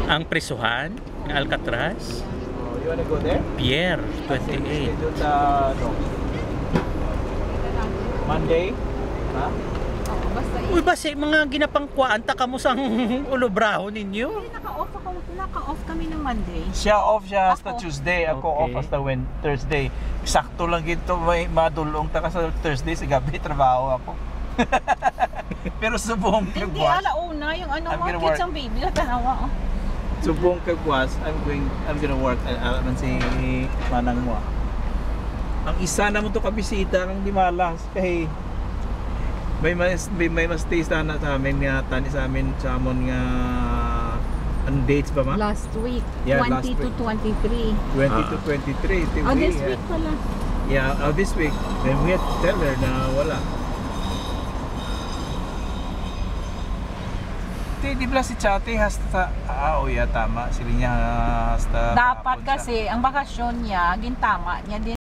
Ang presuhan ng Alcatraz, Oh, you wanna go there? Pier 28. Doon sa, no. Monday? Ha? Oo, basta Uy, basi mga ginapangkuan taka mo sang ulobraho ninyo. naka-off kami ng Monday. Siya off siya hasta Ako. Tuesday, ako Okay. off hasta Thursday. Sakto lang gito may madulong ta ka sa Thursday sa gabi trabaho ako. Pero subong Hindi, kagwas. alauna yung ano I'm mo, gonna kids work. ang baby na tanawa. Oh. Subong kagwas, I'm gonna work man si manang mo. Ang isa na mo to kabisita kang di malas kay may mas stay sana sa amin nga tani sa amin sa amon nga ang dates ba ma? Last week, Yeah, 20 last to week. 23. 20 to 23. Oh, this week pala. Yeah, this week. Then we had to tell her na wala. Di ba si Chate hasta oh yeah tama sila niya hasta Dapat kahapon siya. kasi ang bakasyon niya, gintama niya din